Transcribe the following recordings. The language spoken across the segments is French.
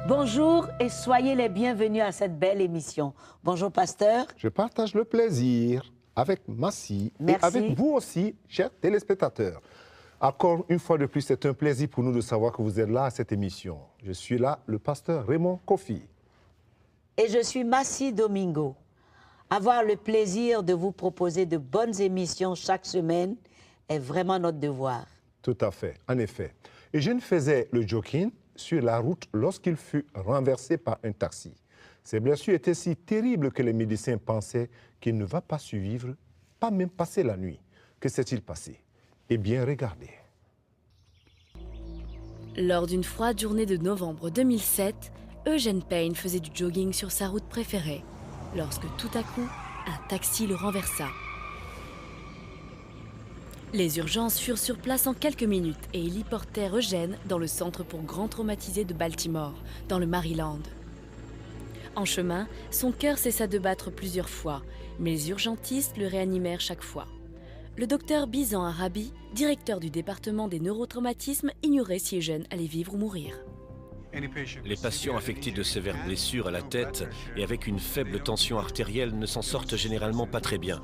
Bonjour et soyez les bienvenus à cette belle émission. Bonjour, pasteur. Je partage le plaisir avec Massy et avec vous aussi, chers téléspectateurs. Encore une fois de plus, c'est un plaisir pour nous de savoir que vous êtes là à cette émission. Je suis là, le pasteur Raymond Kofi. Et je suis Massy Domingo. Avoir le plaisir de vous proposer de bonnes émissions chaque semaine est vraiment notre devoir. Tout à fait, en effet. Et je faisais le jogging sur la route lorsqu'il fut renversé par un taxi. Ses blessures étaient si terribles que les médecins pensaient qu'il ne va pas survivre, pas même passer la nuit. Que s'est-il passé? Eh bien, regardez. Lors d'une froide journée de novembre 2007, Eugene Payne faisait du jogging sur sa route préférée, lorsque tout à coup, un taxi le renversa. Les urgences furent sur place en quelques minutes et ils y portèrent Eugene dans le centre pour grands traumatisés de Baltimore, dans le Maryland. En chemin, son cœur cessa de battre plusieurs fois, mais les urgentistes le réanimèrent chaque fois. Le docteur Bizan Arabi, directeur du département des neurotraumatismes, ignorait si Eugene allait vivre ou mourir. Les patients affectés de sévères blessures à la tête et avec une faible tension artérielle ne s'en sortent généralement pas très bien.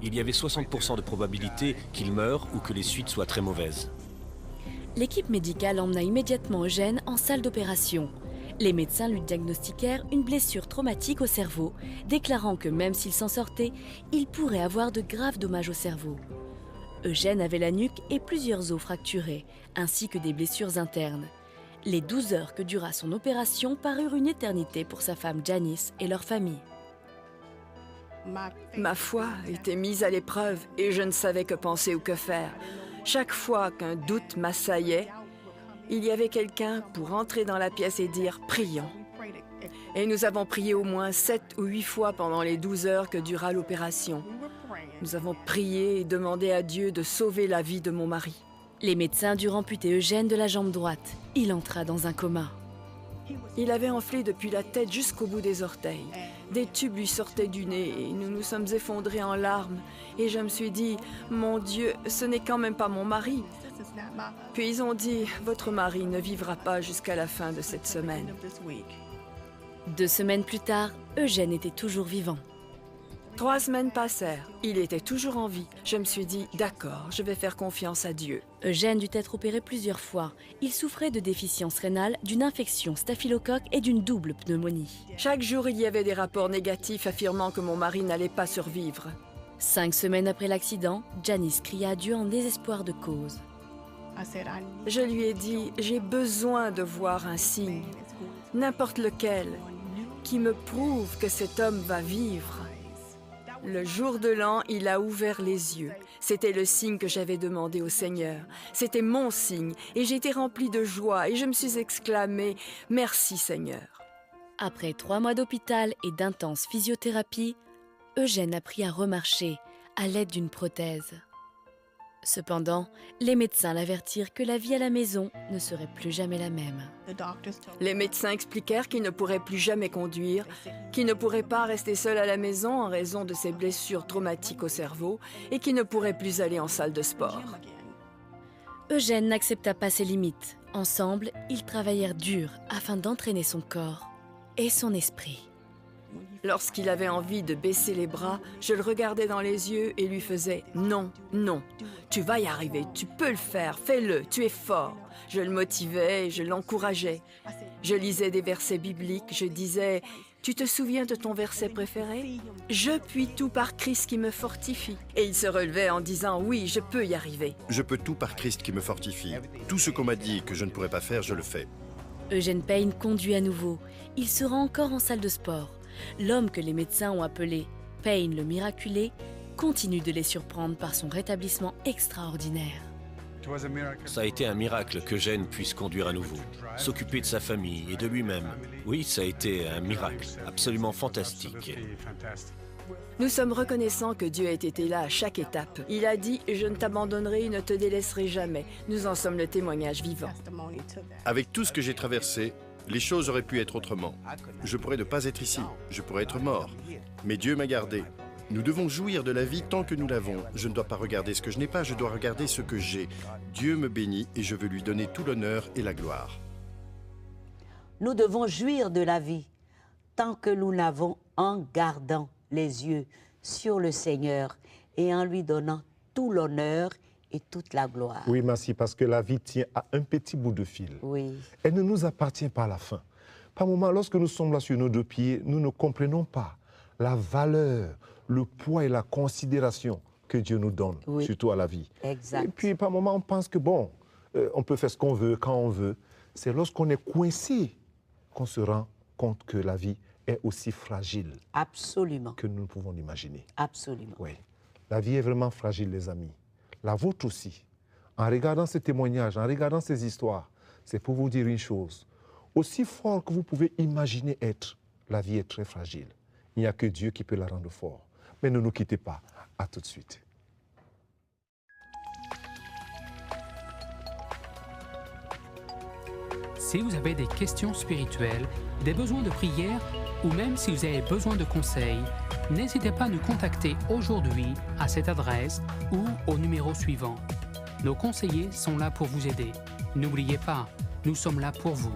Il y avait 60% de probabilité qu'il meure ou que les suites soient très mauvaises. L'équipe médicale emmena immédiatement Eugene en salle d'opération. Les médecins lui diagnostiquèrent une blessure traumatique au cerveau, déclarant que même s'il s'en sortait, il pourrait avoir de graves dommages au cerveau. Eugene avait la nuque et plusieurs os fracturés, ainsi que des blessures internes. Les 12 heures que dura son opération parurent une éternité pour sa femme Janice et leur famille. Ma foi était mise à l'épreuve et je ne savais que penser ou que faire. Chaque fois qu'un doute m'assaillait, il y avait quelqu'un pour entrer dans la pièce et dire « Prions ». Et nous avons prié au moins 7 ou 8 fois pendant les 12 heures que dura l'opération. Nous avons prié et demandé à Dieu de sauver la vie de mon mari. Les médecins durent amputer Eugene de la jambe droite. Il entra dans un coma. Il avait enflé depuis la tête jusqu'au bout des orteils. Des tubes lui sortaient du nez et nous nous sommes effondrés en larmes. Et je me suis dit, mon Dieu, ce n'est quand même pas mon mari. Puis ils ont dit, votre mari ne vivra pas jusqu'à la fin de cette semaine. 2 semaines plus tard, Eugene était toujours vivant. 3 semaines passèrent. Il était toujours en vie. Je me suis dit, d'accord, je vais faire confiance à Dieu. Eugene dut être opéré plusieurs fois. Il souffrait de déficience rénale, d'une infection staphylocoque et d'une double pneumonie. Chaque jour, il y avait des rapports négatifs affirmant que mon mari n'allait pas survivre. 5 semaines après l'accident, Janice cria à Dieu en désespoir de cause. Je lui ai dit, j'ai besoin de voir un signe, n'importe lequel, qui me prouve que cet homme va vivre. Le jour de l'an, il a ouvert les yeux. C'était le signe que j'avais demandé au Seigneur. C'était mon signe et j'étais remplie de joie et je me suis exclamée « Merci Seigneur ». Après 3 mois d'hôpital et d'intenses physiothérapies, Eugene apprit à remarcher à l'aide d'une prothèse. Cependant, les médecins l'avertirent que la vie à la maison ne serait plus jamais la même. Les médecins expliquèrent qu'il ne pourrait plus jamais conduire, qu'il ne pourrait pas rester seul à la maison en raison de ses blessures traumatiques au cerveau et qu'il ne pourrait plus aller en salle de sport. Eugene n'accepta pas ses limites. Ensemble, ils travaillèrent dur afin d'entraîner son corps et son esprit. Lorsqu'il avait envie de baisser les bras, je le regardais dans les yeux et lui faisais « Non, non, tu vas y arriver, tu peux le faire, fais-le, tu es fort ». Je le motivais et je l'encourageais. Je lisais des versets bibliques, je disais « Tu te souviens de ton verset préféré ? Je puis tout par Christ qui me fortifie ». Et il se relevait en disant « Oui, je peux y arriver ». Je peux tout par Christ qui me fortifie. Tout ce qu'on m'a dit que je ne pourrais pas faire, je le fais. Eugene Payne conduit à nouveau. Il se rend encore en salle de sport. L'homme que les médecins ont appelé Payne le miraculé continue de les surprendre par son rétablissement extraordinaire. Ça a été un miracle qu'Eugene puisse conduire à nouveau, s'occuper de sa famille et de lui-même. Oui, ça a été un miracle absolument fantastique. Nous sommes reconnaissants que Dieu ait été là à chaque étape. Il a dit « Je ne t'abandonnerai et ne te délaisserai jamais ». Nous en sommes le témoignage vivant. Avec tout ce que j'ai traversé, les choses auraient pu être autrement. Je pourrais ne pas être ici, je pourrais être mort. Mais Dieu m'a gardé. Nous devons jouir de la vie tant que nous l'avons. Je ne dois pas regarder ce que je n'ai pas, je dois regarder ce que j'ai. Dieu me bénit et je veux lui donner tout l'honneur et la gloire. Nous devons jouir de la vie tant que nous l'avons en gardant les yeux sur le Seigneur et en lui donnant tout l'honneur et toute la gloire. Oui, merci, parce que la vie tient à un petit bout de fil. Oui. Elle ne nous appartient pas à la fin. Par moments, lorsque nous sommes là sur nos deux pieds, nous ne comprenons pas la valeur, le poids et la considération que Dieu nous donne, Oui. surtout à la vie. Exact. Et puis, par moments, on pense que, bon, on peut faire ce qu'on veut, quand on veut. C'est lorsqu'on est coincé qu'on se rend compte que la vie est aussi fragile Absolument. que nous ne pouvons l'imaginer. Absolument. Oui, la vie est vraiment fragile, les amis. La vôtre aussi. En regardant ces témoignages, en regardant ces histoires, c'est pour vous dire une chose. Aussi fort que vous pouvez imaginer être, la vie est très fragile. Il n'y a que Dieu qui peut la rendre forte. Mais ne nous quittez pas. À tout de suite. Si vous avez des questions spirituelles, des besoins de prière ou même si vous avez besoin de conseils, n'hésitez pas à nous contacter aujourd'hui à cette adresse ou au numéro suivant. Nos conseillers sont là pour vous aider. N'oubliez pas, nous sommes là pour vous.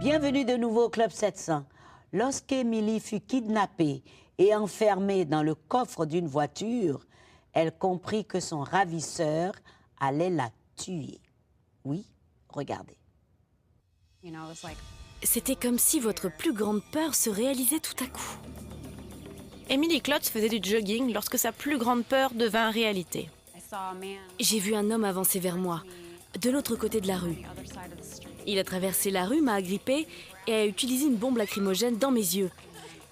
Bienvenue de nouveau au Club 700. Lorsqu'Émilie fut kidnappée et enfermée dans le coffre d'une voiture, elle comprit que son ravisseur allait la tuer. Oui, regardez. C'était comme si votre plus grande peur se réalisait tout à coup. Emily Klotz faisait du jogging lorsque sa plus grande peur devint réalité. J'ai vu un homme avancer vers moi, de l'autre côté de la rue. Il a traversé la rue, m'a agrippée et a utilisé une bombe lacrymogène dans mes yeux.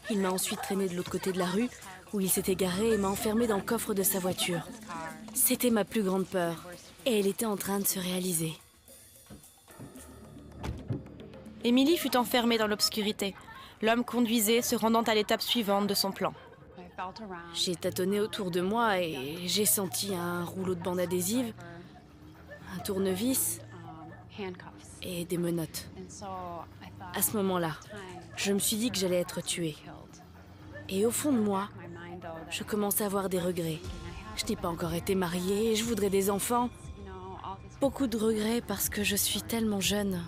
Il m'a ensuite traîné de l'autre côté de la rue, où il s'était garé et m'a enfermé dans le coffre de sa voiture. C'était ma plus grande peur, et elle était en train de se réaliser. Emily fut enfermée dans l'obscurité. L'homme conduisait, se rendant à l'étape suivante de son plan. J'ai tâtonné autour de moi et j'ai senti un rouleau de bande adhésive, un tournevis et des menottes. À ce moment-là, je me suis dit que j'allais être tuée. Et au fond de moi, je commence à avoir des regrets. Je n'ai pas encore été mariée, je voudrais des enfants. Beaucoup de regrets parce que je suis tellement jeune.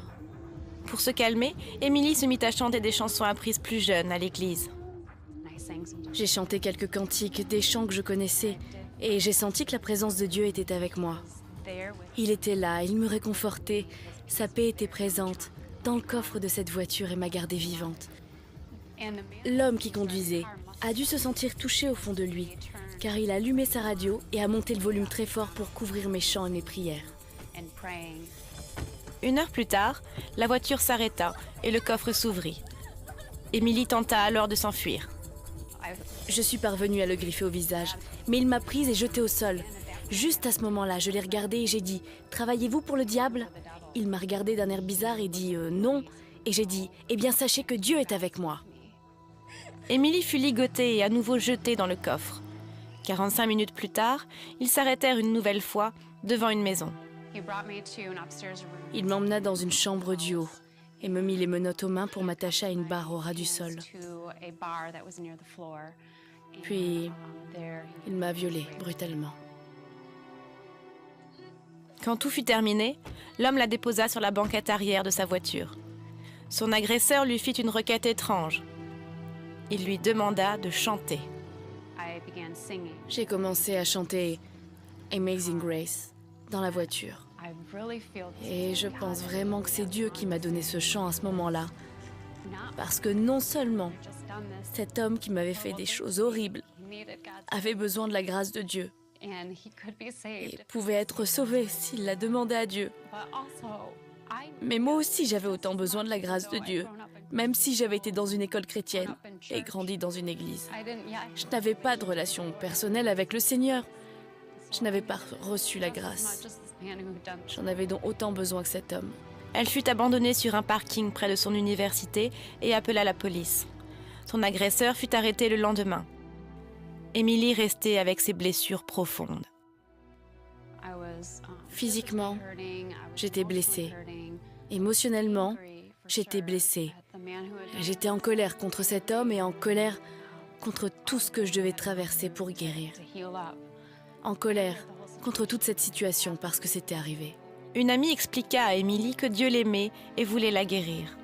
Pour se calmer, Emily se mit à chanter des chansons apprises plus jeune à l'église. J'ai chanté quelques cantiques, des chants que je connaissais, et j'ai senti que la présence de Dieu était avec moi. Il était là, il me réconfortait, sa paix était présente, dans le coffre de cette voiture et m'a gardée vivante. L'homme qui conduisait a dû se sentir touché au fond de lui, car il a allumé sa radio et a monté le volume très fort pour couvrir mes chants et mes prières. 1 heure plus tard, la voiture s'arrêta et le coffre s'ouvrit. Emily tenta alors de s'enfuir. Je suis parvenue à le griffer au visage, mais il m'a prise et jetée au sol. Juste à ce moment-là, je l'ai regardé et j'ai dit « Travaillez-vous pour le diable ?» Il m'a regardé d'un air bizarre et dit « Non ». Et j'ai dit « Eh bien, sachez que Dieu est avec moi ». Emily fut ligotée et à nouveau jetée dans le coffre. 45 minutes plus tard, ils s'arrêtèrent une nouvelle fois devant une maison. Il m'emmena dans une chambre du haut et me mit les menottes aux mains pour m'attacher à une barre au ras du sol. Puis, il m'a violée brutalement. Quand tout fut terminé, l'homme la déposa sur la banquette arrière de sa voiture. Son agresseur lui fit une requête étrange. Il lui demanda de chanter. J'ai commencé à chanter Amazing Grace dans la voiture. Et je pense vraiment que c'est Dieu qui m'a donné ce chant à ce moment-là. Parce que non seulement cet homme qui m'avait fait des choses horribles avait besoin de la grâce de Dieu et pouvait être sauvé s'il la demandait à Dieu. Mais moi aussi, j'avais autant besoin de la grâce de Dieu, même si j'avais été dans une école chrétienne et grandi dans une église. Je n'avais pas de relation personnelle avec le Seigneur. Je n'avais pas reçu la grâce. J'en avais donc autant besoin que cet homme. Elle fut abandonnée sur un parking près de son université et appela la police. Son agresseur fut arrêté le lendemain. Emily restait avec ses blessures profondes. Physiquement, j'étais blessée. Émotionnellement, j'étais blessée. J'étais en colère contre cet homme et en colère contre tout ce que je devais traverser pour guérir. En colère contre toute cette situation parce que c'était arrivé. Une amie expliqua à Emily que Dieu l'aimait et voulait la guérir.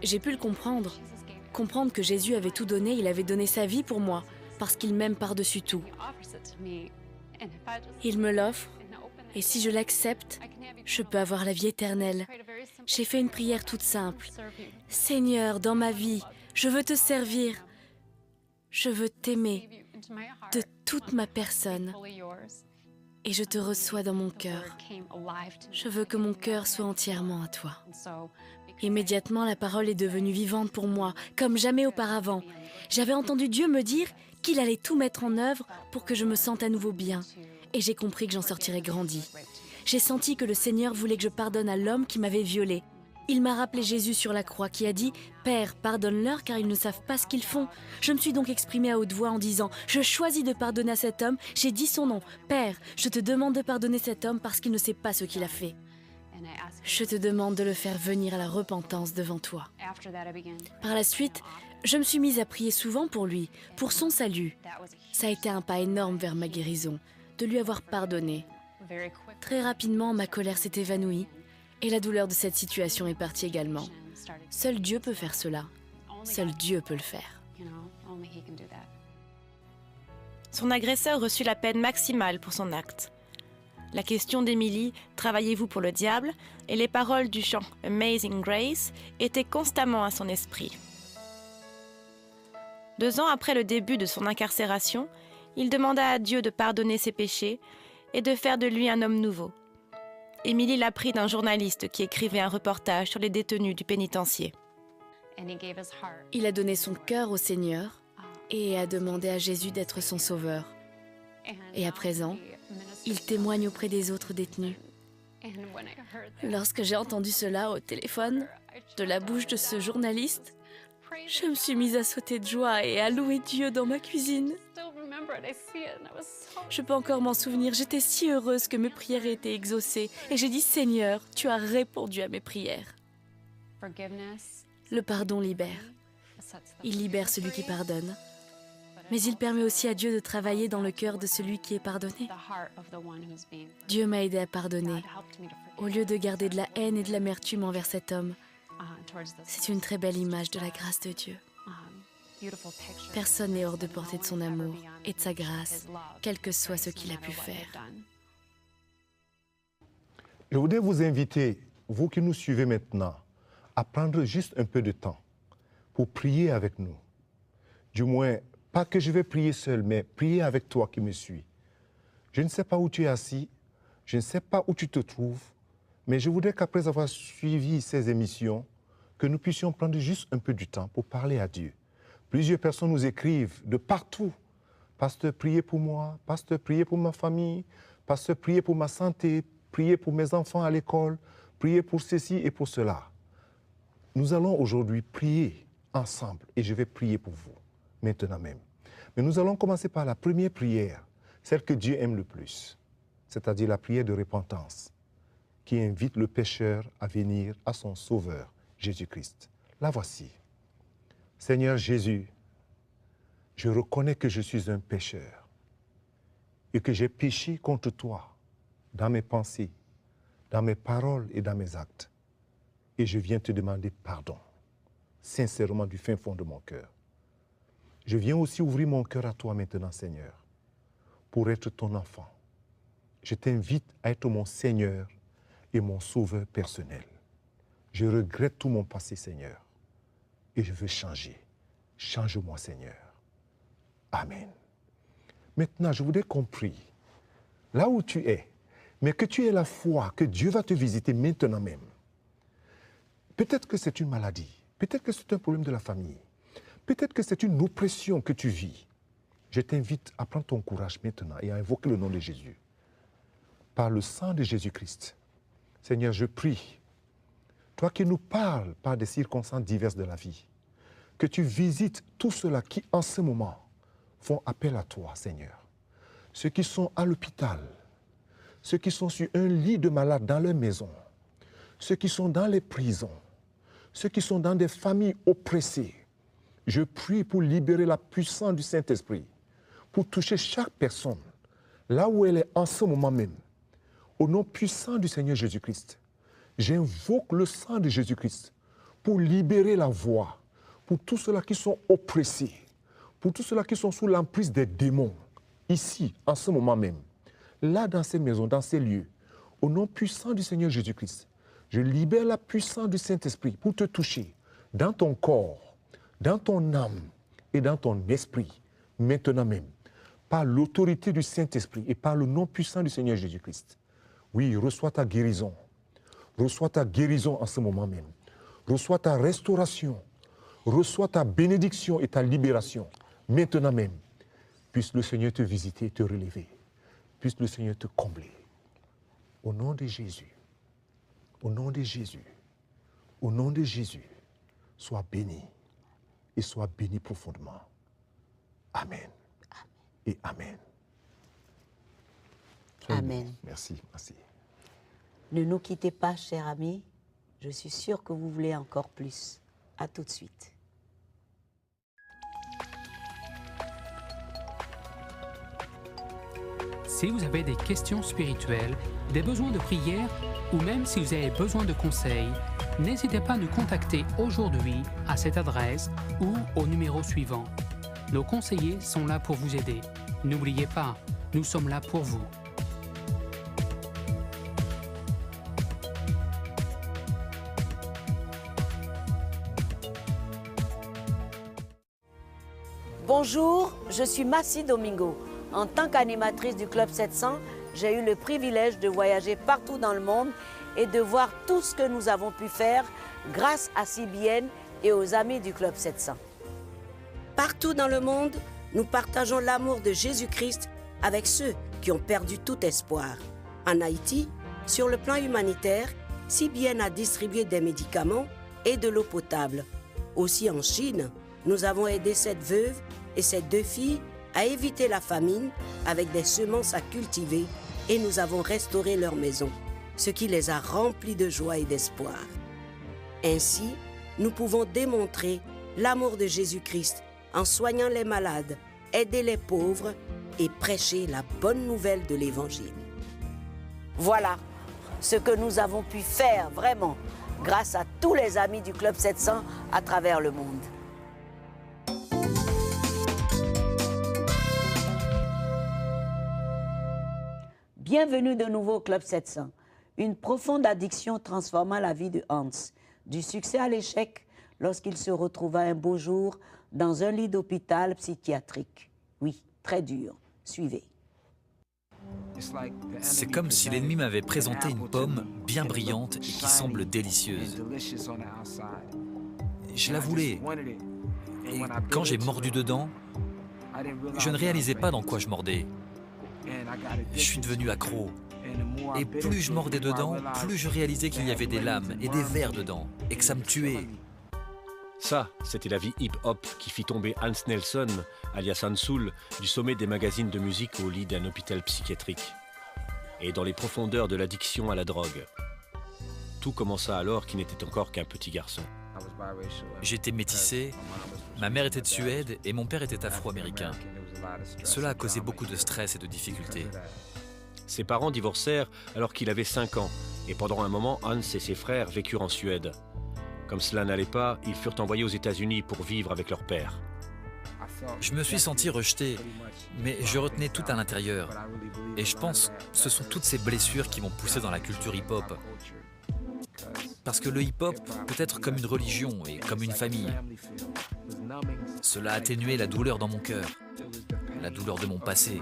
J'ai pu le comprendre. Comprendre que Jésus avait tout donné, il avait donné sa vie pour moi, parce qu'il m'aime par-dessus tout. Il me l'offre, et si je l'accepte, je peux avoir la vie éternelle. J'ai fait une prière toute simple. Seigneur, dans ma vie, je veux te servir. Je veux t'aimer de toute ma personne. Et je te reçois dans mon cœur. Je veux que mon cœur soit entièrement à toi. Immédiatement, la parole est devenue vivante pour moi, comme jamais auparavant. J'avais entendu Dieu me dire qu'il allait tout mettre en œuvre pour que je me sente à nouveau bien. Et j'ai compris que j'en sortirais grandi. J'ai senti que le Seigneur voulait que je pardonne à l'homme qui m'avait violée. Il m'a rappelé Jésus sur la croix qui a dit « Père, pardonne-leur car ils ne savent pas ce qu'ils font. » Je me suis donc exprimée à haute voix en disant « Je choisis de pardonner à cet homme. » J'ai dit son nom. « Père, je te demande de pardonner cet homme parce qu'il ne sait pas ce qu'il a fait. Je te demande de le faire venir à la repentance devant toi. » Par la suite, je me suis mise à prier souvent pour lui, pour son salut. Ça a été un pas énorme vers ma guérison, de lui avoir pardonné. Très rapidement, ma colère s'est évanouie. Et la douleur de cette situation est partie également. Seul Dieu peut faire cela. Seul Dieu peut le faire. Son agresseur reçut la peine maximale pour son acte. La question d'Emily « Travaillez-vous pour le diable ?» et les paroles du chant « Amazing Grace » étaient constamment à son esprit. 2 ans après le début de son incarcération, il demanda à Dieu de pardonner ses péchés et de faire de lui un homme nouveau. Emily l'apprit d'un journaliste qui écrivait un reportage sur les détenus du pénitencier. Il a donné son cœur au Seigneur et a demandé à Jésus d'être son sauveur. Et à présent, il témoigne auprès des autres détenus. Lorsque j'ai entendu cela au téléphone, de la bouche de ce journaliste, je me suis mise à sauter de joie et à louer Dieu dans ma cuisine. Je peux encore m'en souvenir, j'étais si heureuse que mes prières aient été exaucées. Et j'ai dit, Seigneur, tu as répondu à mes prières. Le pardon libère. Il libère celui qui pardonne. Mais il permet aussi à Dieu de travailler dans le cœur de celui qui est pardonné. Dieu m'a aidé à pardonner, au lieu de garder de la haine et de l'amertume envers cet homme. C'est une très belle image de la grâce de Dieu. Personne n'est hors de portée de son amour et de sa grâce, quel que soit ce qu'il a pu faire. Je voudrais vous inviter, vous qui nous suivez maintenant, à prendre juste un peu de temps pour prier avec nous. Du moins, pas que je vais prier seul, mais prier avec toi qui me suis. Je ne sais pas où tu es assis, je ne sais pas où tu te trouves, mais je voudrais qu'après avoir suivi ces émissions, que nous puissions prendre juste un peu du temps pour parler à Dieu. Plusieurs personnes nous écrivent de partout. Pasteur, priez pour moi. Pasteur, priez pour ma famille. Pasteur, priez pour ma santé. Priez pour mes enfants à l'école. Priez pour ceci et pour cela. Nous allons aujourd'hui prier ensemble et je vais prier pour vous, maintenant même. Mais nous allons commencer par la première prière, celle que Dieu aime le plus, c'est-à-dire la prière de repentance, qui invite le pécheur à venir à son Sauveur, Jésus-Christ. La voici. Seigneur Jésus, je reconnais que je suis un pécheur et que j'ai péché contre toi dans mes pensées, dans mes paroles et dans mes actes. Et je viens te demander pardon, sincèrement du fin fond de mon cœur. Je viens aussi ouvrir mon cœur à toi maintenant, Seigneur, pour être ton enfant. Je t'invite à être mon Seigneur et mon Sauveur personnel. Je regrette tout mon passé, Seigneur. Et je veux changer. Change-moi, Seigneur. Amen. Maintenant, je voudrais qu'on prie. Là où tu es, mais que tu aies la foi que Dieu va te visiter maintenant même. Peut-être que c'est une maladie, peut-être que c'est un problème de la famille, peut-être que c'est une oppression que tu vis. Je t'invite à prendre ton courage maintenant et à invoquer le nom de Jésus. Par le sang de Jésus-Christ, Seigneur, je prie, toi qui nous parles par des circonstances diverses de la vie, que tu visites tous ceux-là qui, en ce moment, font appel à toi, Seigneur. Ceux qui sont à l'hôpital, ceux qui sont sur un lit de malade dans leur maison, ceux qui sont dans les prisons, ceux qui sont dans des familles oppressées. Je prie pour libérer la puissance du Saint-Esprit, pour toucher chaque personne, là où elle est en ce moment même. Au nom puissant du Seigneur Jésus-Christ, j'invoque le sang de Jésus-Christ pour libérer la voix, pour tous ceux-là qui sont oppressés, pour tous ceux-là qui sont sous l'emprise des démons, ici, en ce moment même, là dans ces maisons, dans ces lieux. Au nom puissant du Seigneur Jésus-Christ, je libère la puissance du Saint-Esprit pour te toucher dans ton corps, dans ton âme et dans ton esprit, maintenant même, par l'autorité du Saint-Esprit et par le nom puissant du Seigneur Jésus-Christ. Oui, reçois ta guérison. Reçois ta guérison en ce moment même. Reçois ta restauration. Reçois ta bénédiction et ta libération, maintenant même. Puisse le Seigneur te visiter et te relever. Puisse le Seigneur te combler. Au nom de Jésus, au nom de Jésus, au nom de Jésus, sois béni et sois béni profondément. Amen. Et Amen. Amen. Merci, merci. Ne nous quittez pas, chers amis. Je suis sûre que vous voulez encore plus. À tout de suite. Si vous avez des questions spirituelles, des besoins de prière ou même si vous avez besoin de conseils, n'hésitez pas à nous contacter aujourd'hui à cette adresse ou au numéro suivant. Nos conseillers sont là pour vous aider. N'oubliez pas, nous sommes là pour vous. Bonjour, je suis Massi Domingo. En tant qu'animatrice du Club 700, j'ai eu le privilège de voyager partout dans le monde et de voir tout ce que nous avons pu faire grâce à CBN et aux amis du Club 700. Partout dans le monde, nous partageons l'amour de Jésus-Christ avec ceux qui ont perdu tout espoir. En Haïti, sur le plan humanitaire, CBN a distribué des médicaments et de l'eau potable. Aussi en Chine, nous avons aidé cette veuve et ses 2 filles à éviter la famine avec des semences à cultiver et nous avons restauré leur maison, ce qui les a remplis de joie et d'espoir. Ainsi, nous pouvons démontrer l'amour de Jésus-Christ en soignant les malades, aider les pauvres et prêcher la bonne nouvelle de l'Évangile. Voilà ce que nous avons pu faire vraiment grâce à tous les amis du Club 700 à travers le monde. Bienvenue de nouveau au Club 700. Une profonde addiction transforma la vie de Hans. Du succès à l'échec lorsqu'il se retrouva un beau jour dans un lit d'hôpital psychiatrique. Oui, très dur. Suivez. C'est comme si l'ennemi m'avait présenté une pomme bien brillante et qui semble délicieuse. Je la voulais. Et quand j'ai mordu dedans, je ne réalisais pas dans quoi je mordais. Je suis devenu accro. Et plus je mordais dedans, plus je réalisais qu'il y avait des lames et des vers dedans, et que ça me tuait. Ça, c'était la vie hip-hop qui fit tomber Hans Nelson, alias Hans Soul, du sommet des magazines de musique au lit d'un hôpital psychiatrique. Et dans les profondeurs de l'addiction à la drogue. Tout commença alors qu'il n'était encore qu'un petit garçon. J'étais métissé, ma mère était de Suède et mon père était afro-américain. Cela a causé beaucoup de stress et de difficultés. Ses parents divorcèrent alors qu'il avait 5 ans, et pendant un moment, Hans et ses frères vécurent en Suède. Comme cela n'allait pas, ils furent envoyés aux États-Unis pour vivre avec leur père. Je me suis senti rejeté, mais je retenais tout à l'intérieur. Et je pense que ce sont toutes ces blessures qui m'ont poussé dans la culture hip-hop. Parce que le hip-hop peut être comme une religion et comme une famille. Cela a atténué la douleur dans mon cœur, la douleur de mon passé.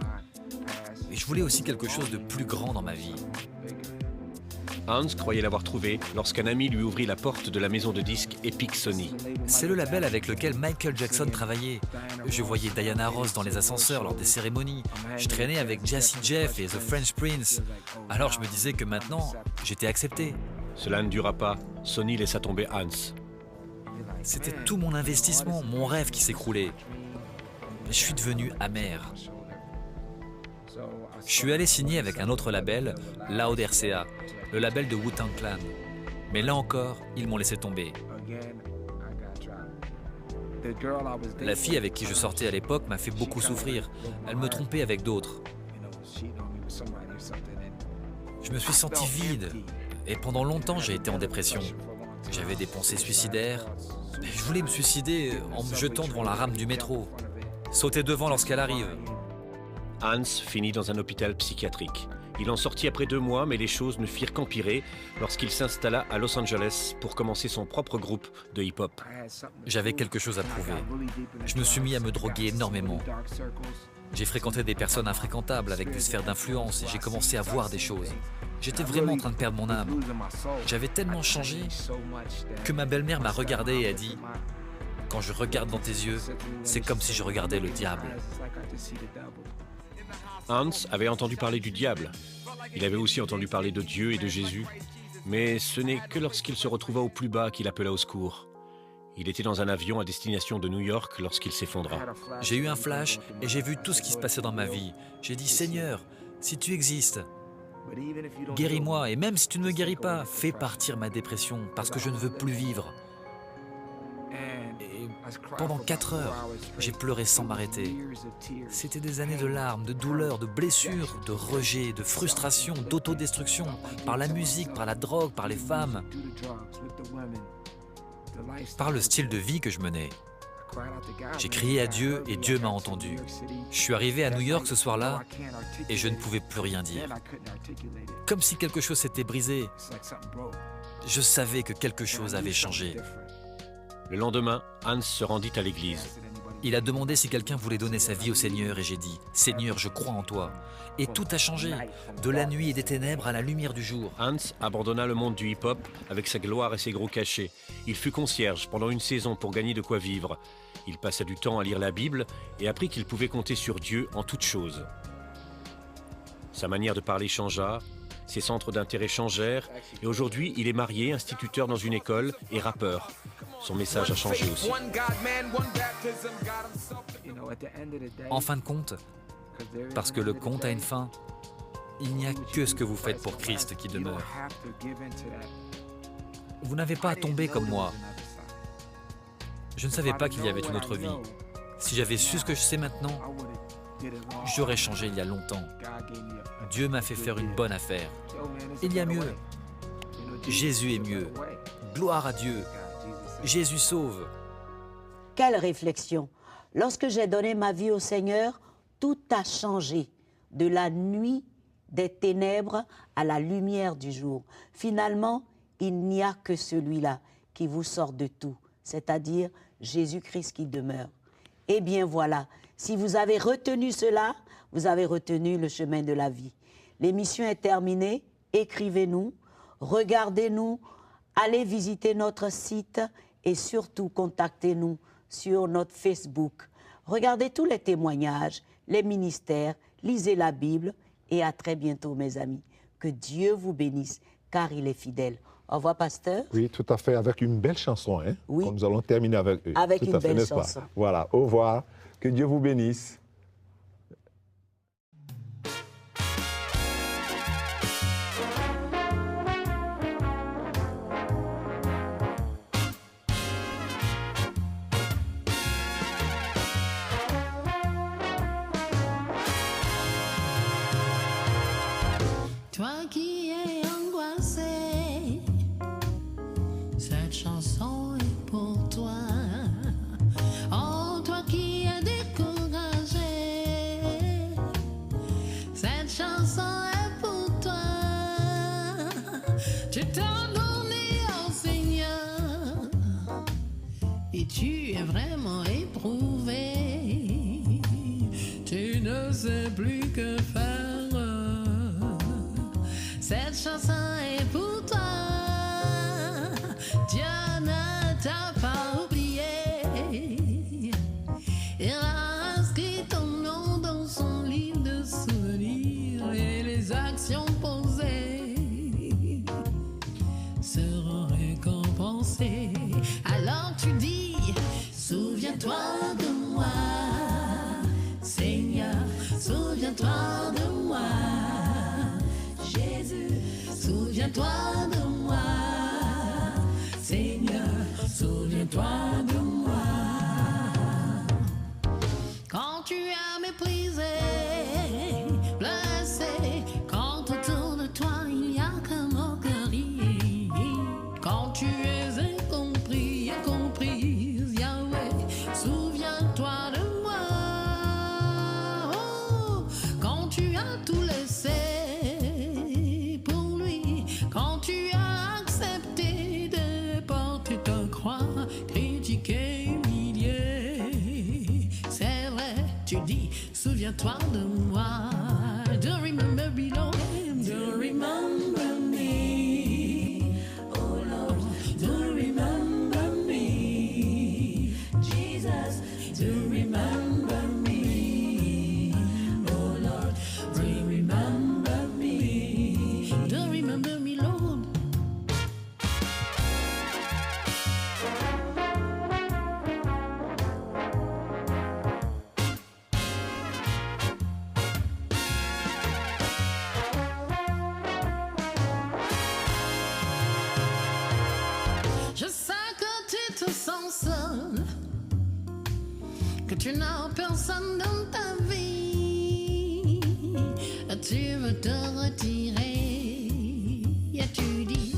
Mais je voulais aussi quelque chose de plus grand dans ma vie. Hans croyait l'avoir trouvé lorsqu'un ami lui ouvrit la porte de la maison de disques Epic Sony. C'est le label avec lequel Michael Jackson travaillait. Je voyais Diana Ross dans les ascenseurs lors des cérémonies. Je traînais avec Jazzy Jeff et The French Prince. Alors je me disais que maintenant, j'étais accepté. Cela ne dura pas. Sony laissa tomber Hans. C'était tout mon investissement, mon rêve qui s'écroulait. Je suis devenu amer. Je suis allé signer avec un autre label, Loud RCA, le label de Wu-Tang Clan. Mais là encore, ils m'ont laissé tomber. La fille avec qui je sortais à l'époque m'a fait beaucoup souffrir. Elle me trompait avec d'autres. Je me suis senti vide. Et pendant longtemps, j'ai été en dépression. J'avais des pensées suicidaires. Je voulais me suicider en me jetant devant la rame du métro. Sauter devant lorsqu'elle arrive. Hans finit dans un hôpital psychiatrique. Il en sortit après 2 mois, mais les choses ne firent qu'empirer lorsqu'il s'installa à Los Angeles pour commencer son propre groupe de hip-hop. J'avais quelque chose à prouver. Je me suis mis à me droguer énormément. J'ai fréquenté des personnes infréquentables avec des sphères d'influence et j'ai commencé à voir des choses. J'étais vraiment en train de perdre mon âme. J'avais tellement changé que ma belle-mère m'a regardé et a dit « Quand je regarde dans tes yeux, c'est comme si je regardais le diable. » Hans avait entendu parler du diable. Il avait aussi entendu parler de Dieu et de Jésus. Mais ce n'est que lorsqu'il se retrouva au plus bas qu'il appela au secours. Il était dans un avion à destination de New York lorsqu'il s'effondra. J'ai eu un flash et j'ai vu tout ce qui se passait dans ma vie. J'ai dit « Seigneur, si tu existes, guéris-moi et même si tu ne me guéris pas, fais partir ma dépression parce que je ne veux plus vivre. » Pendant 4 heures, j'ai pleuré sans m'arrêter. C'était des années de larmes, de douleurs, de blessures, de rejet, de frustration, d'autodestruction, par la musique, par la drogue, par les femmes, par le style de vie que je menais. J'ai crié à Dieu et Dieu m'a entendu. Je suis arrivé à New York ce soir-là et je ne pouvais plus rien dire. Comme si quelque chose s'était brisé. Je savais que quelque chose avait changé. Le lendemain, Hans se rendit à l'église. Il a demandé si quelqu'un voulait donner sa vie au Seigneur et j'ai dit « Seigneur, je crois en toi ». Et tout a changé, de la nuit et des ténèbres à la lumière du jour. Hans abandonna le monde du hip-hop avec sa gloire et ses gros cachets. Il fut concierge pendant une saison pour gagner de quoi vivre. Il passa du temps à lire la Bible et apprit qu'il pouvait compter sur Dieu en toutes choses. Sa manière de parler changea, ses centres d'intérêt changèrent et aujourd'hui il est marié, instituteur dans une école et rappeur. Son message a changé aussi. En fin de compte, parce que le compte a une fin, il n'y a que ce que vous faites pour Christ qui demeure. Vous n'avez pas à tomber comme moi. Je ne savais pas qu'il y avait une autre vie. Si j'avais su ce que je sais maintenant, j'aurais changé il y a longtemps. Dieu m'a fait faire une bonne affaire. Il y a mieux. Jésus est mieux. Gloire à Dieu. Jésus sauve. Quelle réflexion! Lorsque j'ai donné ma vie au Seigneur, tout a changé. De la nuit des ténèbres à la lumière du jour. Finalement, il n'y a que celui-là qui vous sort de tout, c'est-à-dire Jésus-Christ qui demeure. Eh bien voilà, si vous avez retenu cela, vous avez retenu le chemin de la vie. L'émission est terminée, écrivez-nous, regardez-nous, allez visiter notre site et surtout contactez-nous sur notre Facebook. Regardez tous les témoignages, les ministères, lisez la Bible et à très bientôt mes amis. Que Dieu vous bénisse car il est fidèle. Au revoir pasteur. Oui, tout à fait, avec une belle chanson. Hein? Oui. Nous allons terminer avec eux. Avec tout une à fait, belle n'est-ce pas? chanson. Voilà, au revoir. Que Dieu vous bénisse. Toi qui es angoissé, cette chanson est pour toi. Oh, toi qui es découragé, cette chanson est pour toi. Tu t'as donné au Seigneur et tu es vraiment éprouvé. Tu ne sais plus que faire. Cette chanson est pour toi. Dieu ne t'a pas oublié. Il a inscrit ton nom dans son livre de souvenirs et les actions posées seront récompensées. Alors tu dis, souviens-toi de moi, Seigneur, souviens-toi de moi. Jésus, souviens-toi de moi. Seigneur, souviens-toi de moi. Quand tu as méprisé, blessé, quand autour de toi il y a que moquerie, quand tu es incompris et comprise, Yahweh, souviens-toi de moi. Oh, quand tu as tout laissé pour lui, quand tu as accepté de porter ta croix, critiquer, humilier, c'est vrai, tu dis, souviens-toi de moi. Do remember me, Lord, do remember me, oh Lord, do remember me, Jesus, do remember me, oh Lord, do remember me, do remember me, Lord. Je sais que tu te sens seul, que tu n'as personne dans ta vie, tu veux te retirer et tu dis,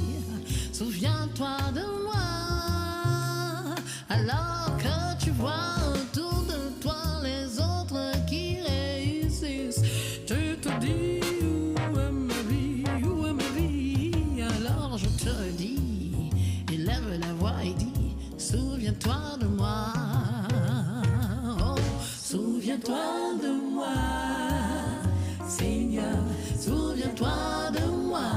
souviens-toi de moi, alors que tu vois autour de toi les autres qui réussissent, tu te dis, où est ma vie, où est ma vie, alors je te dis, élève la voix et dis, souviens-toi de moi. Oh, souviens-toi de moi. Seigneur, souviens-toi de moi.